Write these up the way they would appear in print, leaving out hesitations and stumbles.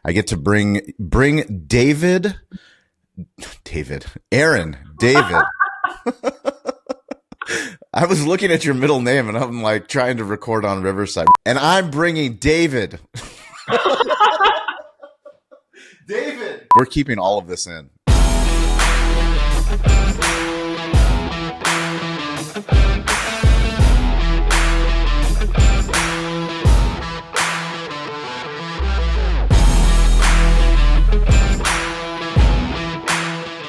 I get to bring Aaron David. I was looking at your middle name and I'm like trying to record on Riverside, and I'm bringing David. David. We're keeping all of this in.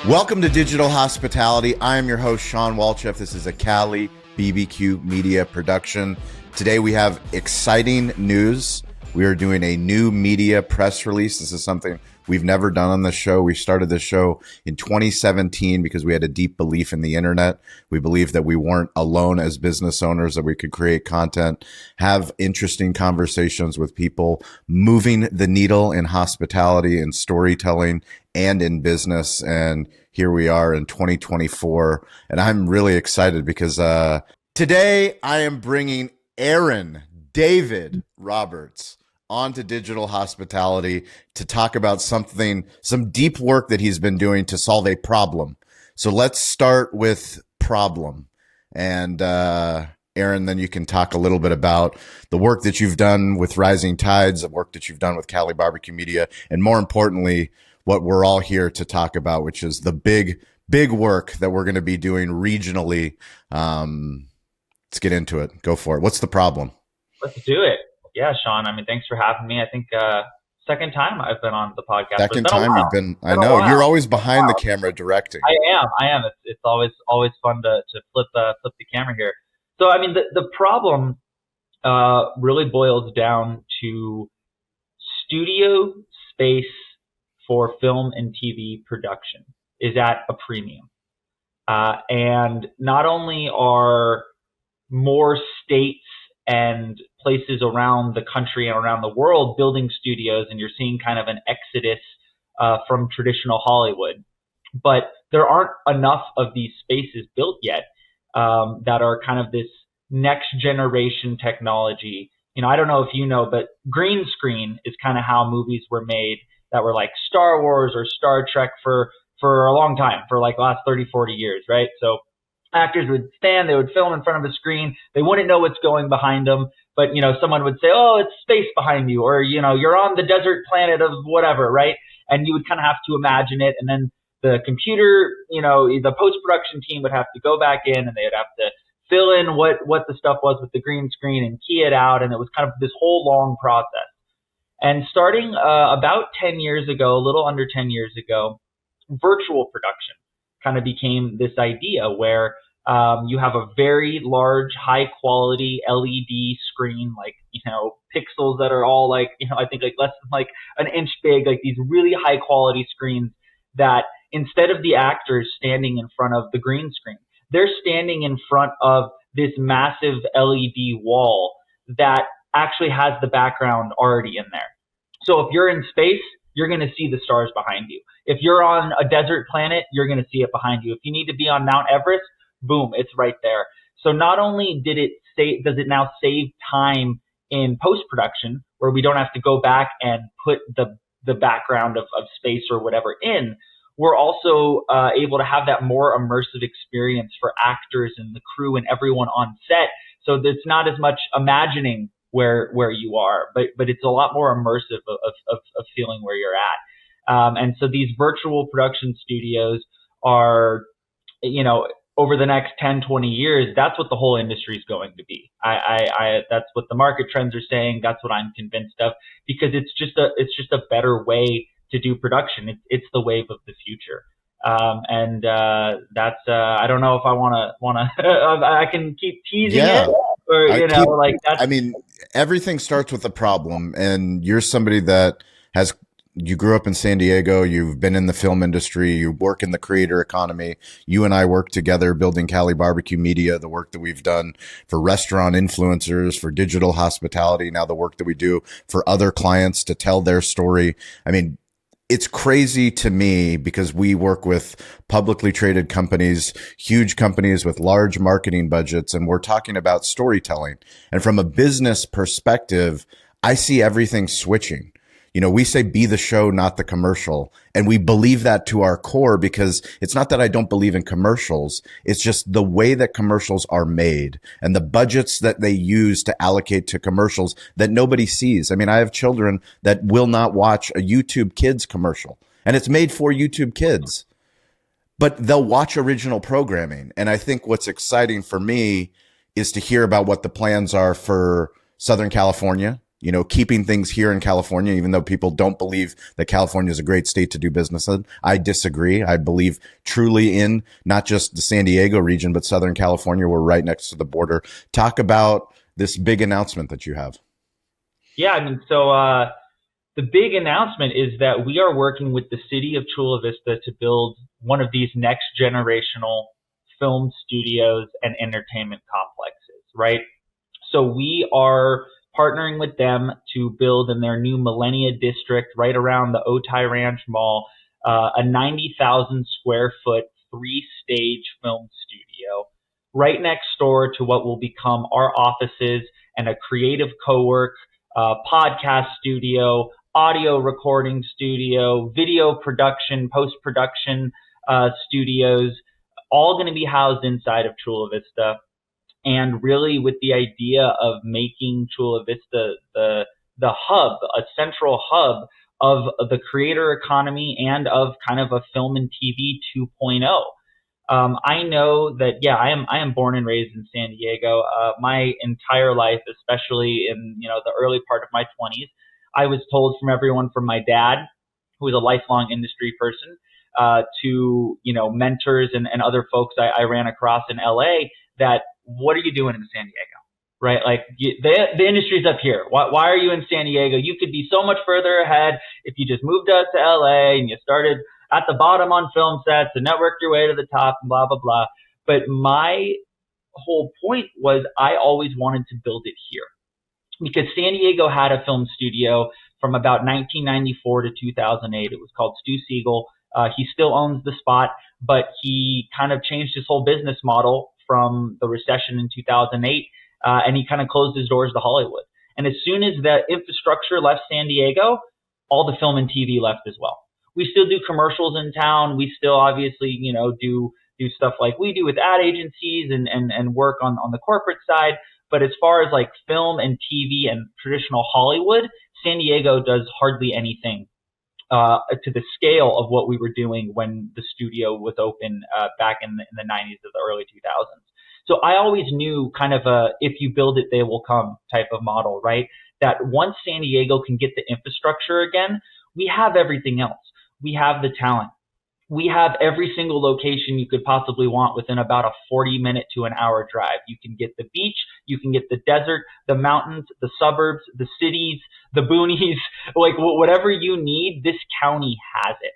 Welcome to Digital Hospitality. I am your host, Sean Walchef. This is a Cali BBQ media production. Today we have exciting news. We are doing a new media press release. This is something we've never done on the show. We started this show in 2017 because we had a deep belief in the internet. We believed that we weren't alone as business owners, that we could create content, have interesting conversations with people, moving the needle in hospitality and storytelling and in business. And here we are in 2024. And I'm really excited because today I am bringing Aaron David Roberts onto Digital Hospitality to talk about some deep work that he's been doing to solve a problem. So let's start with problem. And Aaron, then you can talk a little bit about the work that you've done with Rising Tides, the work that you've done with Cali Barbecue Media, and more importantly, what we're all here to talk about, which is the big work that we're going to be doing regionally. Let's get into it. Go for it. What's the problem? Let's do it. Yeah, Sean. I mean, thanks for having me. I think second time I've been on the podcast. Second time you've been. I know you're always behind the camera directing. I am. It's always fun to flip the camera here. So I mean, the problem really boils down to studio space for film and TV production is at a premium, and not only are more states and places around the country and around the world building studios, and you're seeing kind of an exodus from traditional Hollywood. But there aren't enough of these spaces built yet that are kind of this next generation technology. You know, I don't know if you know, but green screen is kind of how movies were made that were like Star Wars or Star Trek for a long time, for like the last 30, 40 years, right? So actors would stand, they would film in front of a screen, they wouldn't know what's going behind them, but, you know, someone would say, oh, it's space behind you, or, you know, you're on the desert planet of whatever, right? And you would kind of have to imagine it, and then the computer, you know, the post-production team would have to go back in, and they would have to fill in what the stuff was with the green screen and key it out, and it was kind of this whole long process. And starting about 10 years ago, a little under 10 years ago, virtual production kind of became this idea where you have a very large, high quality LED screen, like, you know, pixels that are all like, you know, I think like less than like an inch big, like these really high quality screens that instead of the actors standing in front of the green screen, they're standing in front of this massive LED wall that actually has the background already in there. So if you're in space, you're going to see the stars behind you. If you're on a desert planet, you're going to see it behind you. If you need to be on Mount Everest, boom, it's right there. So not only does it now save time in post-production, where we don't have to go back and put the background of space or whatever in, we're also able to have that more immersive experience for actors and the crew and everyone on set. So it's not as much imagining where you are, but it's a lot more immersive of feeling where you're at. And so these virtual production studios are, you know, over the next 10, 20 years, that's what the whole industry is going to be. That's what the market trends are saying. That's what I'm convinced of, because it's just a better way to do production. It's the wave of the future. That's I don't know if I want to I can keep teasing it, or I mean, everything starts with a problem, and you're somebody that you grew up in San Diego, you've been in the film industry, you work in the creator economy. You and I work together building Cali Barbecue Media, the work that we've done for restaurant influencers, for digital hospitality, now the work that we do for other clients to tell their story. I mean, it's crazy to me because we work with publicly traded companies, huge companies with large marketing budgets, and we're talking about storytelling. And from a business perspective, I see everything switching. You know, we say be the show, not the commercial. And we believe that to our core, because it's not that I don't believe in commercials. It's just the way that commercials are made and the budgets that they use to allocate to commercials that nobody sees. I mean, I have children that will not watch a YouTube Kids commercial, and it's made for YouTube Kids, but they'll watch original programming. And I think what's exciting for me is to hear about what the plans are for Southern California, you know, keeping things here in California, even though people don't believe that California is a great state to do business in. I disagree. I believe truly in not just the San Diego region, but Southern California. We're right next to the border. Talk about this big announcement that you have. Yeah, I mean, so the big announcement is that we are working with the city of Chula Vista to build one of these next generational film studios and entertainment complexes, right? So we are partnering with them to build in their new Millennia District right around the Otay Ranch Mall, a 90,000 square foot, 3-stage film studio right next door to what will become our offices and a creative co-work, podcast studio, audio recording studio, video production, post-production studios, all going to be housed inside of Chula Vista. And really with the idea of making Chula Vista the hub, a central hub of the creator economy and of kind of a film and TV 2.0. I know that, yeah, I am born and raised in San Diego. My entire life, especially in, you know, the early part of my 20s, I was told from everyone from my dad, who was a lifelong industry person, to, you know, mentors and other folks I ran across in LA, that what are you doing in San Diego, right? Like the industry's up here. Why are you in San Diego? You could be so much further ahead if you just moved out to LA and you started at the bottom on film sets and networked your way to the top and blah, blah, blah. But my whole point was I always wanted to build it here because San Diego had a film studio from about 1994 to 2008. It was called Stu Siegel. He still owns the spot, but he kind of changed his whole business model from the recession in 2008, and he kind of closed his doors to Hollywood. And as soon as the infrastructure left San Diego, all the film and TV left as well. We still do commercials in town. We still obviously, you know, do stuff like we do with ad agencies and work on the corporate side. But as far as like film and TV and traditional Hollywood, San Diego does hardly anything to the scale of what we were doing when the studio was open back in the 90s or the early 2000s. So I always knew kind of a if you build it, they will come type of model, right? That once San Diego can get the infrastructure again, we have everything else. We have the talent. We have every single location you could possibly want within about a 40-minute to an hour drive. You can get the beach, you can get the desert, the mountains, the suburbs, the cities, the boonies, like whatever you need, this county has it.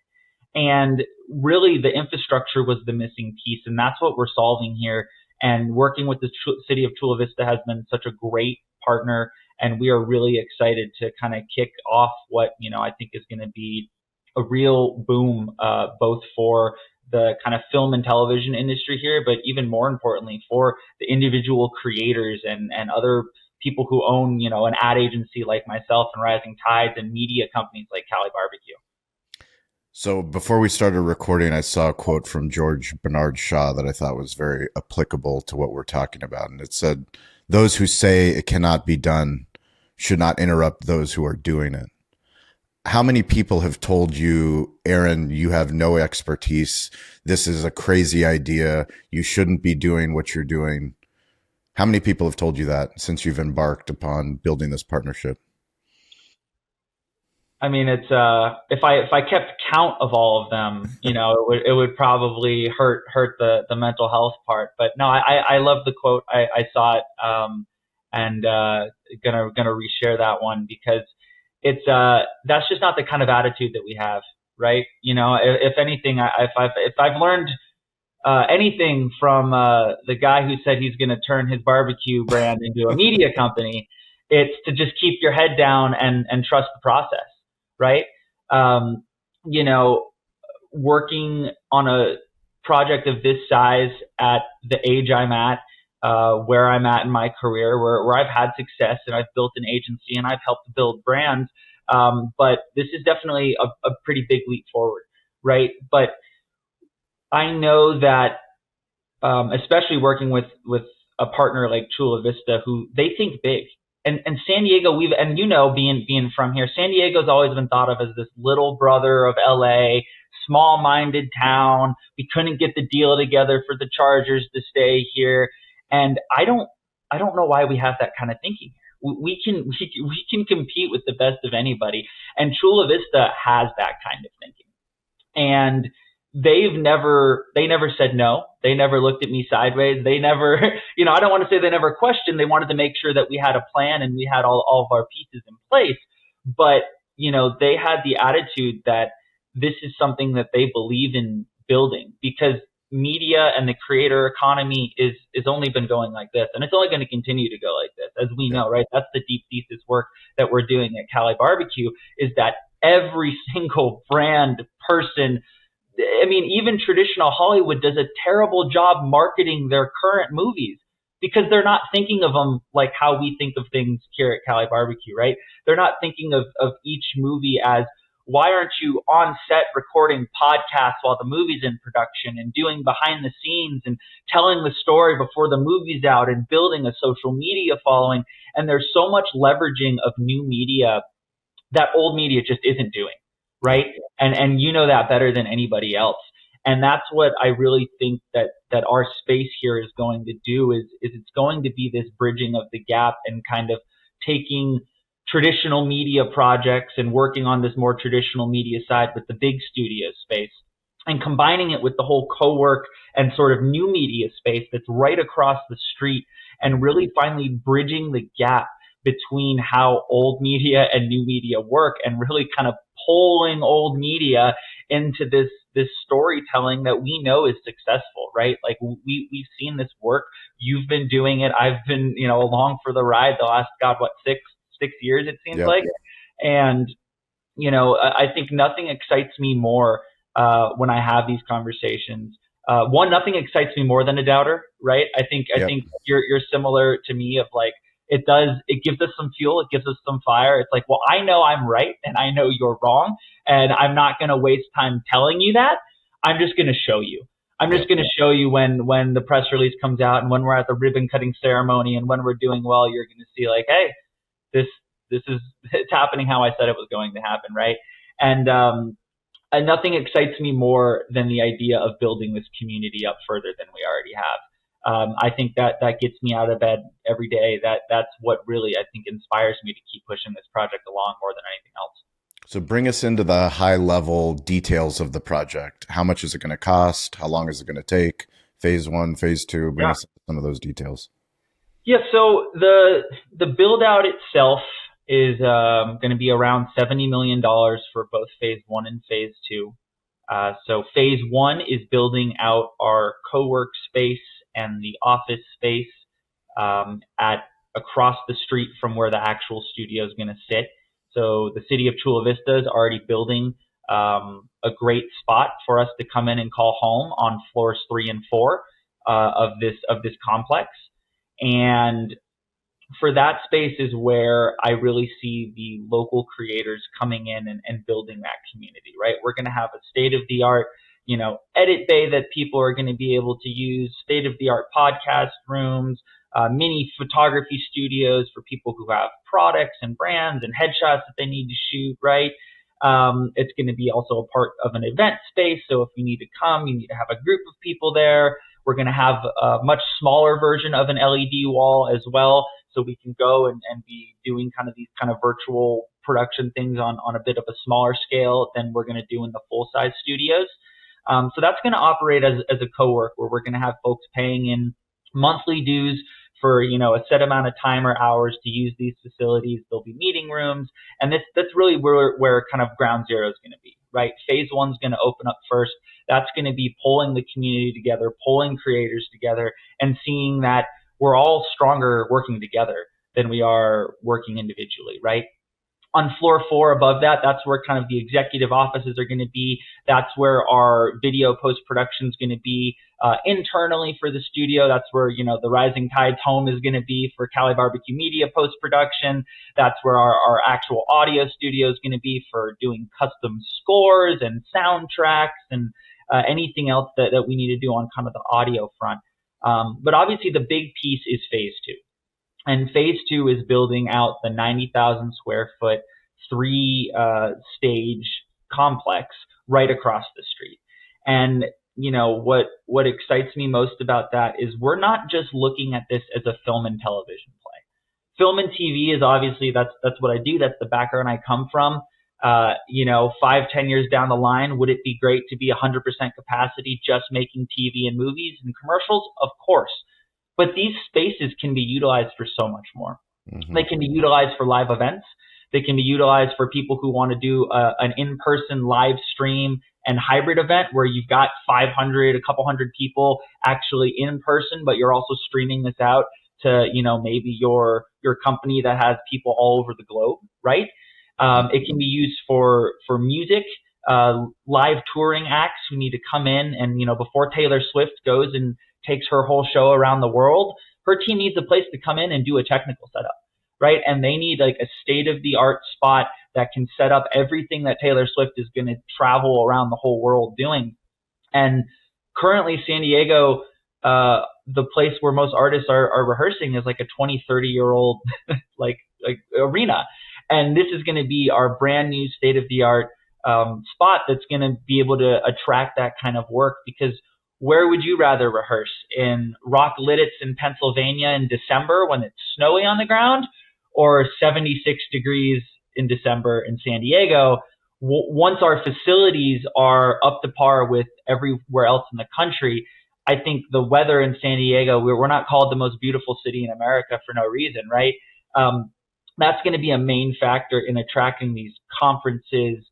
And really the infrastructure was the missing piece, and that's what we're solving here. And working with the city of Chula Vista has been such a great partner, and we are really excited to kind of kick off what, you know, I think is going to be a real boom, both for the kind of film and television industry here, but even more importantly for the individual creators and other people who own, you know, an ad agency like myself and Rising Tides and media companies like Cali Barbecue. So before we started recording, I saw a quote from George Bernard Shaw that I thought was very applicable to what we're talking about. And it said, "Those who say it cannot be done should not interrupt those who are doing it." How many people have told you, Aaron, you have no expertise. This is a crazy idea. You shouldn't be doing what you're doing. How many people have told you that since you've embarked upon building this partnership? I mean, it's if I kept count of all of them, you know, it would probably hurt the mental health part. But no, I love the quote. I saw it, and gonna reshare that one because it's that's just not the kind of attitude that we have, right? You know, if anything, if I've learned anything from the guy who said he's going to turn his barbecue brand into a media company, it's to just keep your head down and trust the process, right? You know, working on a project of this size at the age I'm at, where I'm at in my career, where I've had success and I've built an agency and I've helped build brands, But this is definitely a pretty big leap forward, right? But I know that, especially working with a partner like Chula Vista, who they think big. And San Diego, being from here, San Diego's always been thought of as this little brother of LA, small-minded town. We couldn't get the deal together for the Chargers to stay here, and I don't know why we have that kind of thinking. We can compete with the best of anybody, and Chula Vista has that kind of thinking. And they never said no. They never looked at me sideways. They never, I don't want to say they never questioned. They wanted to make sure that we had a plan and we had all of our pieces in place. But, they had the attitude that this is something that they believe in building, because media and the creator economy is only been going like this, and it's only going to continue to go like this, as we know, right? That's the deep thesis work that we're doing at Cali Barbecue, is that every single brand, person, even traditional Hollywood does a terrible job marketing their current movies, because they're not thinking of them like how we think of things here at Cali Barbecue, right? They're not thinking of each movie as, why aren't you on set recording podcasts while the movie's in production, and doing behind the scenes and telling the story before the movie's out and building a social media following? And there's so much leveraging of new media that old media just isn't doing, right? And you know that better than anybody else. And that's what I really think that our space here is going to do, is it's going to be this bridging of the gap, and kind of taking traditional media projects and working on this more traditional media side with the big studio space, and combining it with the whole co-work and sort of new media space that's right across the street, and really finally bridging the gap between how old media and new media work, and really kind of pulling old media into this storytelling that we know is successful, right? Like we've seen this work. You've been doing it. I've been, along for the ride the last, six years, it seems like. And, I think nothing excites me more when I have these conversations. Nothing excites me more than a doubter, right? I think you're similar to me, of like, it gives us some fuel. It gives us some fire. It's like, well, I know I'm right and I know you're wrong, and I'm not going to waste time telling you that. I'm just going to show you. I'm just going to show you when the press release comes out, and when we're at the ribbon cutting ceremony, and when we're doing well, you're going to see like, hey, this is, it's happening how I said it was going to happen, right? And nothing excites me more than the idea of building this community up further than we already have. I think that gets me out of bed every day. That's what really, I think, inspires me to keep pushing this project along more than anything else. So bring us into the high level details of the project. How much is it going to cost? How long is it going to take? Phase 1, phase 2, bring us some of those details. Yeah. So the build out itself is going to be around $70 million for both phase 1 and phase 2. So phase 1 is building out our co-work space and the office space at across the street from where the actual studio is going to sit. So the city of Chula Vista is already building a great spot for us to come in and call home on floors 3 and 4 of this complex. And for that space is where I really see the local creators coming in and building that community, right? We're going to have a state-of-the-art, edit bay that people are going to be able to use, state-of-the-art podcast rooms, mini photography studios for people who have products and brands and headshots that they need to shoot, right? It's going to be also a part of an event space. So if you need to come, you need to have a group of people there. We're going to have a much smaller version of an LED wall as well, so we can go and be doing kind of these kind of virtual production things on a bit of a smaller scale than we're going to do in the full-size studios. So that's going to operate as a co-work, where we're going to have folks paying in monthly dues for a set amount of time or hours to use these facilities. There'll be meeting rooms, and that's really where kind of ground zero is going to be, right? Phase 1 is going to open up first. That's going to be pulling the community together, pulling creators together, and seeing that we're all stronger working together than we are working individually, right? On floor 4 above that, that's where kind of the executive offices are going to be. That's where our video post-production is going to be. Internally for the studio, that's where, the Rising Tides home is going to be for Cali Barbecue Media post-production. That's where our actual audio studio is going to be for doing custom scores and soundtracks and anything else that we need to do on kind of the audio front. But obviously the big piece is phase 2. And phase 2 is building out the 90,000 square foot, 3-stage complex right across the street. And, what excites me most about that is we're not just looking at this as a film and television play. Film and TV is obviously, that's what I do. That's the background I come from. 5-10 years down the line, would it be great to be 100% capacity just making TV and movies and commercials? Of course. But these spaces can be utilized for so much more. Mm-hmm. They can be utilized for live events. They can be utilized for people who want to do an in-person live stream and hybrid event where you've got 500, a couple hundred people actually in person, but you're also streaming this out to, maybe your company that has people all over the globe, right? It can be used for music, live touring acts who need to come in and, before Taylor Swift goes and takes her whole show around the world, her team needs a place to come in and do a technical setup, right? And they need like a state-of-the-art spot that can set up everything that Taylor Swift is going to travel around the whole world doing. And currently San Diego, the place where most artists are rehearsing is like a 20, 30-year-old like arena. And this is going to be our brand new state-of-the-art spot that's going to be able to attract that kind of work, because where would you rather rehearse? In Rock Lidditz in Pennsylvania in December when it's snowy on the ground, or 76 degrees in December in San Diego? Once our facilities are up to par with everywhere else in the country, I think the weather in San Diego, we're not called the most beautiful city in America for no reason, right? That's going to be a main factor in attracting these conferences,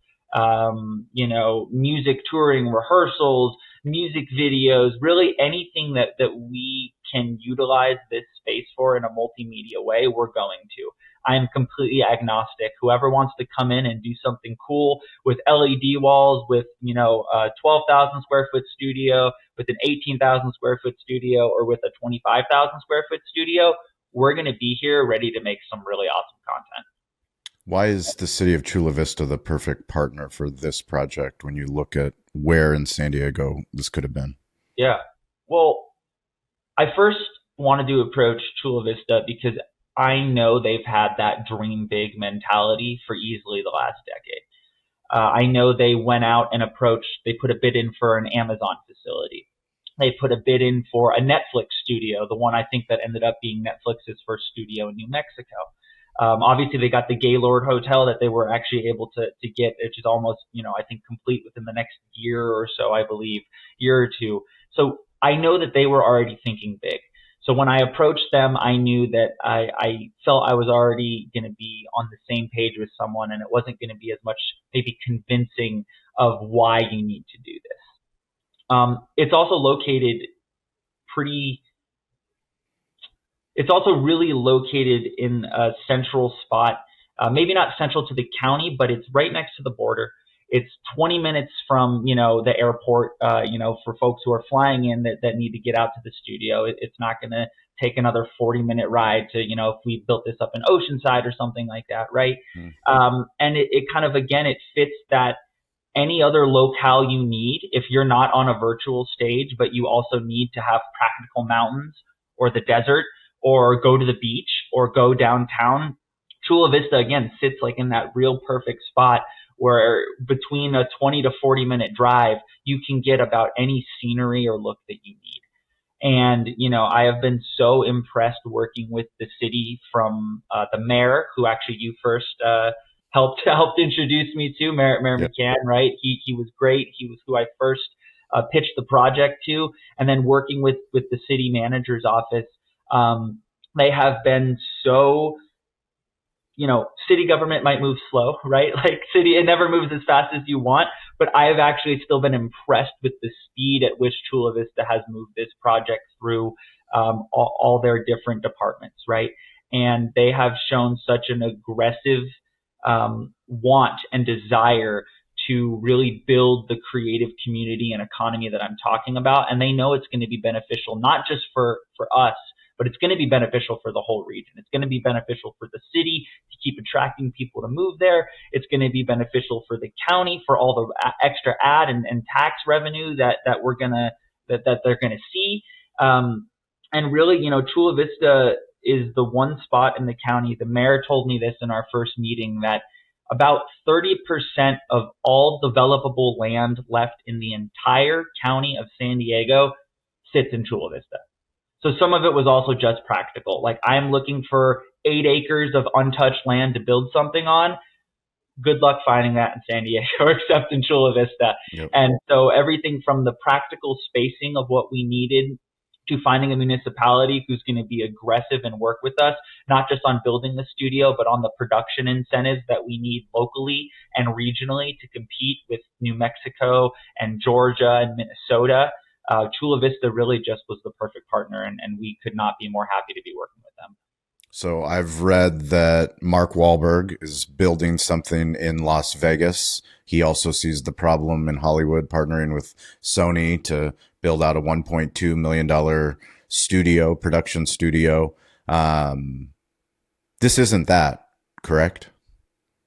music touring, rehearsals, music videos, really anything that we can utilize this space for in a multimedia way, we're going to. I am completely agnostic. Whoever wants to come in and do something cool with LED walls, with, a 12,000 square foot studio, with an 18,000 square foot studio, or with a 25,000 square foot studio, we're going to be here ready to make some really awesome content. Why is the city of Chula Vista the perfect partner for this project when you look at where in San Diego this could have been? Yeah. Well, I first wanted to approach Chula Vista because I know they've had that dream big mentality for easily the last decade. I know they went out and they put a bid in for an Amazon facility. They put a bid in for a Netflix studio, the one I think that ended up being Netflix's first studio in New Mexico. Obviously, they got the Gaylord Hotel that they were actually able to get, which is almost, I think, complete within the next year or so, I believe, year or two. So I know that they were already thinking big. So when I approached them, I knew that I felt I was already going to be on the same page with someone, and it wasn't going to be as much maybe convincing of why you need to do this. It's also It's also really located in a central spot, maybe not central to the county, but it's right next to the border. It's 20 minutes from, the airport, for folks who are flying in that need to get out to the studio. It's not going to take another 40-minute ride to, if we built this up in Oceanside or something like that, right? Mm-hmm. And it kind of, again, it fits that any other locale you need, if you're not on a virtual stage, but you also need to have practical mountains or the desert, or go to the beach, or go downtown. Chula Vista, again, sits like in that real perfect spot where between a 20 to 40-minute drive, you can get about any scenery or look that you need. And, I have been so impressed working with the city, from the mayor, who actually you first helped introduce me to, Mayor yep. McCann, right? He was great. He was who I first pitched the project to. And then working with the city manager's office, they have been so, city government might move slow, right? Like it never moves as fast as you want, but I have actually still been impressed with the speed at which Chula Vista has moved this project through all their different departments, right? And they have shown such an aggressive want and desire to really build the creative community and economy that I'm talking about. And they know it's going to be beneficial, not just for us, but it's going to be beneficial for the whole region. It's going to be beneficial for the city to keep attracting people to move there. It's going to be beneficial for the county for all the extra ad and tax revenue that we're gonna that they're gonna see. And really, Chula Vista is the one spot in the county. The mayor told me this in our first meeting, that about 30% of all developable land left in the entire county of San Diego sits in Chula Vista. So some of it was also just practical. Like, I'm looking for 8 acres of untouched land to build something on. Good luck finding that in San Diego, except in Chula Vista. Yep. And so everything from the practical spacing of what we needed to finding a municipality who's going to be aggressive and work with us, not just on building the studio, but on the production incentives that we need locally and regionally to compete with New Mexico and Georgia and Minnesota. Chula Vista really just was the perfect partner, and we could not be more happy to be working with them. So I've read that Mark Wahlberg is building something in Las Vegas. He also sees the problem in Hollywood, partnering with Sony to build out a $1.2 million production studio. This isn't that, correct?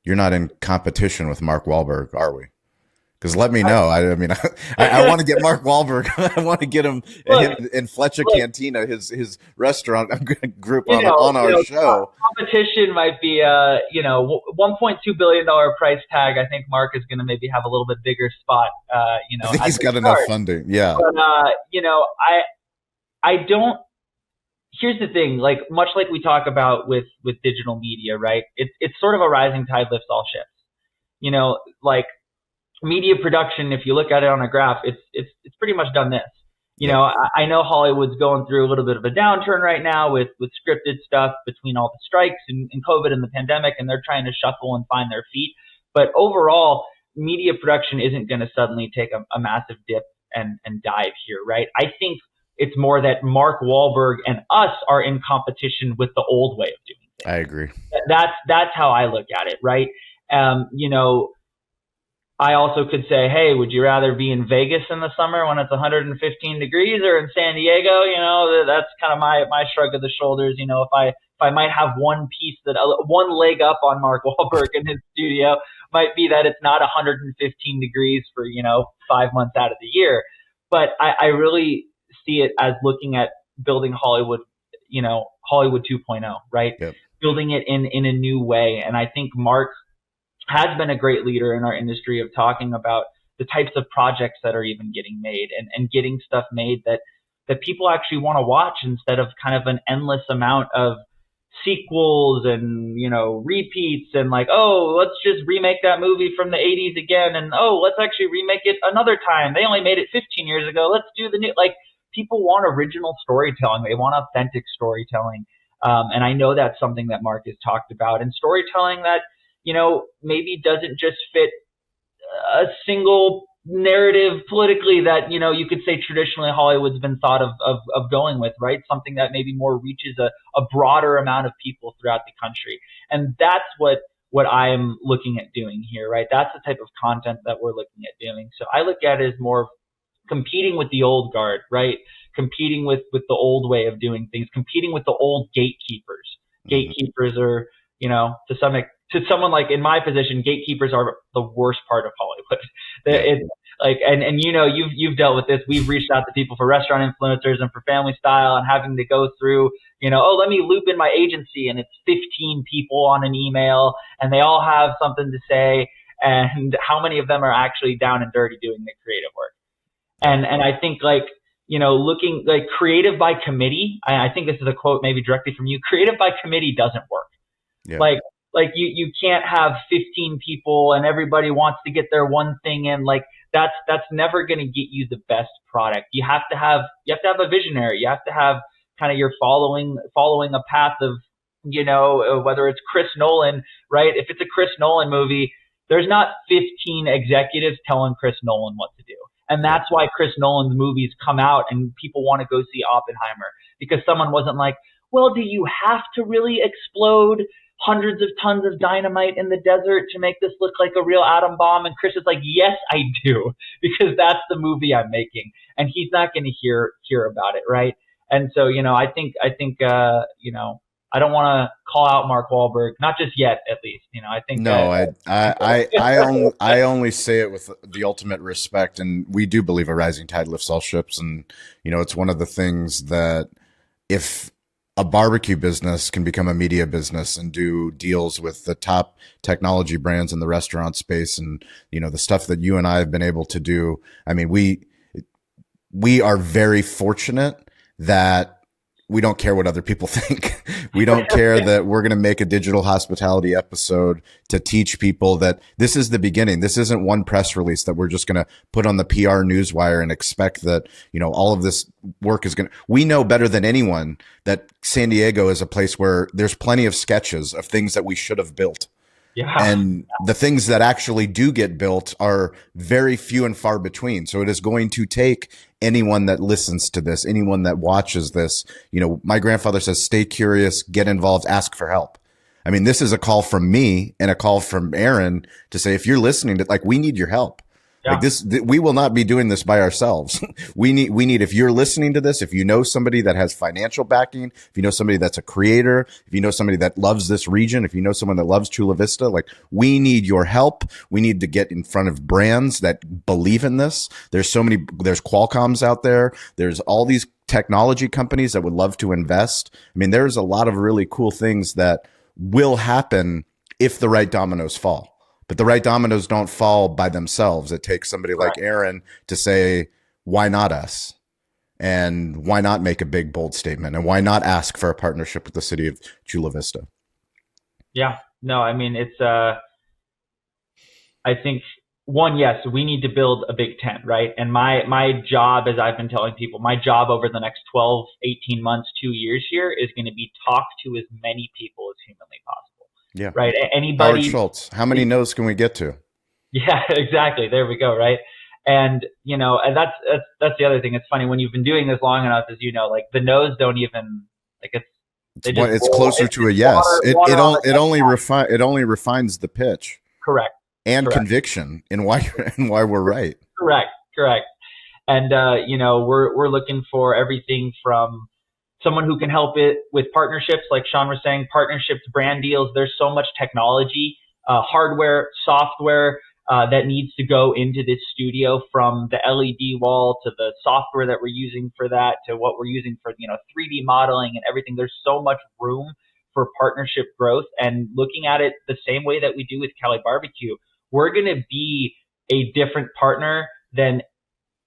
You're not in competition with Mark Wahlberg, are we? Because let me know. I mean, I want to get Mark Wahlberg. I want to get him in Fletcher Cantina, his restaurant group on our show. Competition might be, $1.2 billion price tag. I think Mark is going to maybe have a little bit bigger spot. I think he's got enough funding. Yeah. But, I don't. Here's the thing. Like, much like we talk about with digital media, right? It's sort of a rising tide lifts all ships. Like, media production, if you look at it on a graph, it's pretty much done this. I know Hollywood's going through a little bit of a downturn right now with scripted stuff between all the strikes and COVID and the pandemic, and they're trying to shuffle and find their feet. But overall, media production isn't going to suddenly take a massive dip and dive here, right? I think it's more that Mark Wahlberg and us are in competition with the old way of doing things. I agree. That's how I look at it, right? I also could say, hey, would you rather be in Vegas in the summer when it's 115 degrees or in San Diego? That's kind of my shrug of the shoulders. If I might have one leg up on Mark Wahlberg in his studio, might be that it's not 115 degrees for, 5 months out of the year. But I really see it as looking at building Hollywood, Hollywood 2.0, right? Yep. Building it in a new way. And I think Mark has been a great leader in our industry of talking about the types of projects that are even getting made and getting stuff made that people actually want to watch, instead of kind of an endless amount of sequels and, repeats and like, oh, let's just remake that movie from the 80s again. And, oh, let's actually remake it another time. They only made it 15 years ago. Let's do the new, like, people want original storytelling. They want authentic storytelling. And I know that's something that Mark has talked about, and storytelling that, maybe doesn't just fit a single narrative politically that, you could say traditionally Hollywood's been thought of going with, right? Something that maybe more reaches a broader amount of people throughout the country. And that's what I'm looking at doing here, right? That's the type of content that we're looking at doing. So I look at it as more of competing with the old guard, right? Competing with the old way of doing things, competing with the old gatekeepers. Gatekeepers are, to someone like in my position, gatekeepers are the worst part of Hollywood. It's like, and you've dealt with this. We've reached out to people for restaurant influencers and for family style, and having to go through, let me loop in my agency, and it's 15 people on an email, and they all have something to say, and how many of them are actually down and dirty doing the creative work? And I think looking like creative by committee. I think this is a quote maybe directly from you. Creative by committee doesn't work. Yeah. Like you can't have 15 people and everybody wants to get their one thing in. Like that's never going to get you the best product. You have to have a visionary. You have to have kind of your following a path of, whether it's Chris Nolan, right? If it's a Chris Nolan movie, there's not 15 executives telling Chris Nolan what to do. And that's why Chris Nolan's movies come out and people want to go see Oppenheimer, because someone wasn't like, well, do you have to really explode hundreds of tons of dynamite in the desert to make this look like a real atom bomb? And Chris is like, yes, I do, because that's the movie I'm making. And he's not going to hear about it, right? And so, I think, I don't want to call out Mark Wahlberg, not just yet, at least. I think no, I only say it with the ultimate respect, and we do believe a rising tide lifts all ships, and it's one of the things that if a barbecue business can become a media business and do deals with the top technology brands in the restaurant space, and the stuff that you and I have been able to do, I mean, we are very fortunate that we don't care what other people think. We don't care that we're going to make a digital hospitality episode to teach people that this is the beginning. This isn't one press release that we're just going to put on the PR newswire and expect that, all of this work is going to, we know better than anyone that San Diego is a place where there's plenty of sketches of things that we should have built. Yeah. And the things that actually do get built are very few and far between. So it is going to take anyone that listens to this, anyone that watches this. My grandfather says, stay curious, get involved, ask for help. I mean, this is a call from me and a call from Aaron to say, if you're listening to, we need your help. Yeah. We will not be doing this by ourselves. We need, if you're listening to this, if you know somebody that has financial backing, if you know somebody that's a creator, if you know somebody that loves this region, if you know someone that loves Chula Vista, we need your help. We need to get in front of brands that believe in this. There's Qualcomm's out there. There's all these technology companies that would love to invest. I mean, there's a lot of really cool things that will happen if the right dominoes fall. But the right dominoes don't fall by themselves. It takes somebody like Aaron to say, why not us? And why not make a big, bold statement? And why not ask for a partnership with the city of Chula Vista? Yeah, no, I mean, it's, I think, one, yes, we need to build a big tent, right? And my job, as I've been telling people, my job over the next 12, 18 months, 2 years here is going to be talk to as many people as humanly possible. Yeah. Right. Anybody. Howard Schultz. How many no's can we get to? Yeah, exactly. There we go. Right. And, and that's the other thing. It's funny when you've been doing this long enough, as the no's don't even it's closer to a yes. It only refines the pitch. Correct. And conviction in why we're right. Correct. And, we're looking for everything from someone who can help it with partnerships, like Sean was saying, partnerships, brand deals. There's so much technology, hardware, software that needs to go into this studio, from the LED wall to the software that we're using for that to what we're using for 3D modeling and everything. There's so much room for partnership growth, and looking at it the same way that we do with Cali Barbecue, we're going to be a different partner than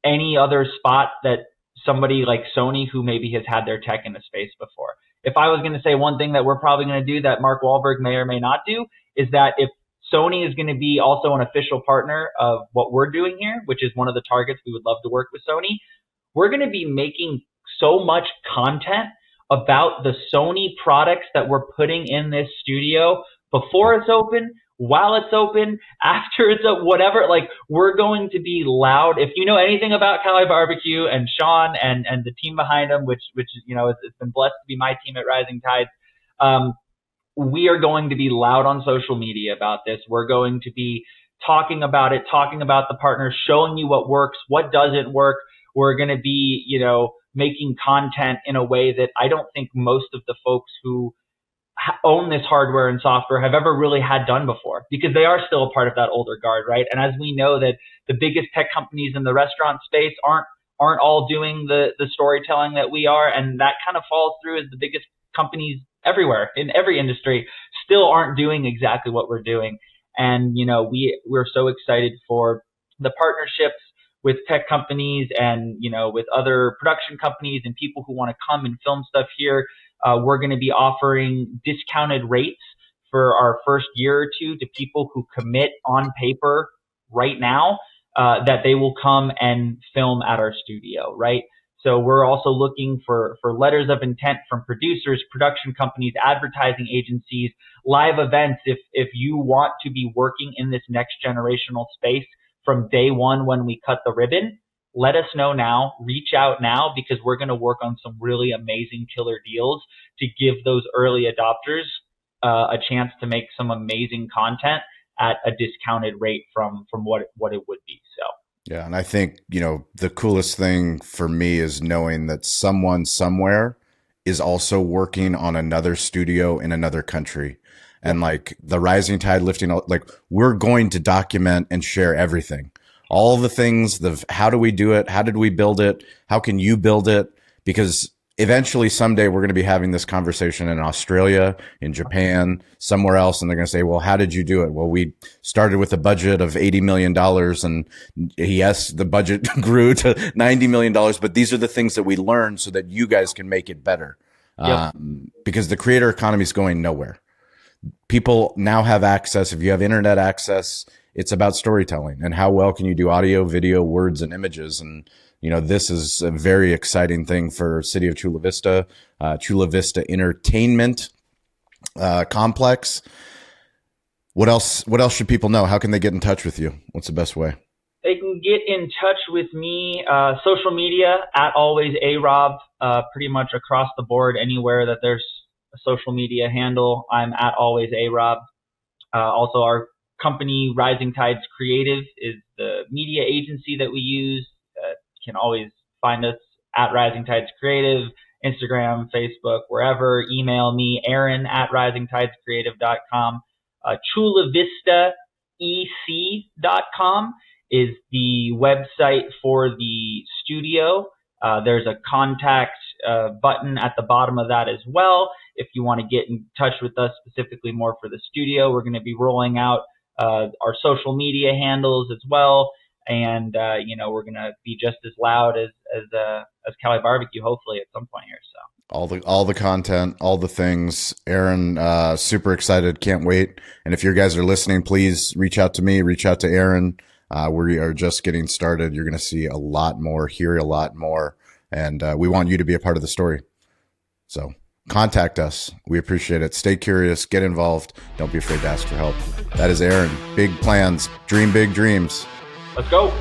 any other spot that somebody like Sony, who maybe has had their tech in the space before. If I was going to say one thing that we're probably going to do that Mark Wahlberg may or may not do, is that if Sony is going to be also an official partner of what we're doing here, which is one of the targets, we would love to work with Sony, we're going to be making so much content about the Sony products that we're putting in this studio before it's open, while it's open, after it's up, whatever. We're going to be loud. If you know anything about Cali Barbecue and Sean and the team behind them, which it's been blessed to be my team at Rising Tides, we are going to be loud on social media about this. We're going to be talking about it, talking about the partners, showing you what works, what doesn't work. We're going to be, making content in a way that I don't think most of the folks who own this hardware and software have ever really had done before, because they are still a part of that older guard, right? And as we know that the biggest tech companies in the restaurant space aren't all doing the storytelling that we are, and that kind of falls through as the biggest companies everywhere in every industry still aren't doing exactly what we're doing. And we're so excited for the partnerships with tech companies and with other production companies and people who want to come and film stuff here. We're going to be offering discounted rates for our first year or two to people who commit on paper right now that they will come and film at our studio, right? So we're also looking for letters of intent from producers, production companies, advertising agencies, live events. If you want to be working in this next generational space from day one when we cut the ribbon, let us know now, reach out now, because we're going to work on some really amazing killer deals to give those early adopters a chance to make some amazing content at a discounted rate from what it would be. So. Yeah, and I think, the coolest thing for me is knowing that someone somewhere is also working on another studio in another country. And like the rising tide lifting, like we're going to document and share everything. All the things, how do we do it? How did we build it? How can you build it? Because eventually someday we're going to be having this conversation in Australia, in Japan, somewhere else. And they're going to say, well, how did you do it? Well, we started with a budget of $80 million and yes, the budget grew to $90 million, but these are the things that we learned so that you guys can make it better. Yep. Because the creator economy is going nowhere. People now have access. If you have internet access, it's about storytelling and how well can you do audio, video, words, and images. And this is a very exciting thing for City of Chula Vista, Chula Vista Entertainment Complex. What else should people know? How can they get in touch with you? What's the best way? They can get in touch with me, social media, at always ARob, pretty much across the board, anywhere that there's a social media handle, I'm at always ARob. Also, our company, Rising Tides Creative, is the media agency that we use. Can always find us at Rising Tides Creative, Instagram, Facebook, wherever. Email me, Aaron at risingtidescreative.com. ChulaVistaEC.com is the website for the studio. There's a contact button at the bottom of that as well. If you want to get in touch with us specifically more for the studio, we're going to be rolling out our social media handles as well. And, we're going to be just as loud as Cali Barbecue, hopefully at some point here. So all the content, all the things. Aaron, super excited. Can't wait. And if you guys are listening, please reach out to me, reach out to Aaron. We are just getting started. You're going to see a lot more, hear a lot more. And we want you to be a part of the story. So contact us. We appreciate it. Stay curious, get involved. Don't be afraid to ask for help. That is Aaron. Big plans, dream big dreams. Let's go.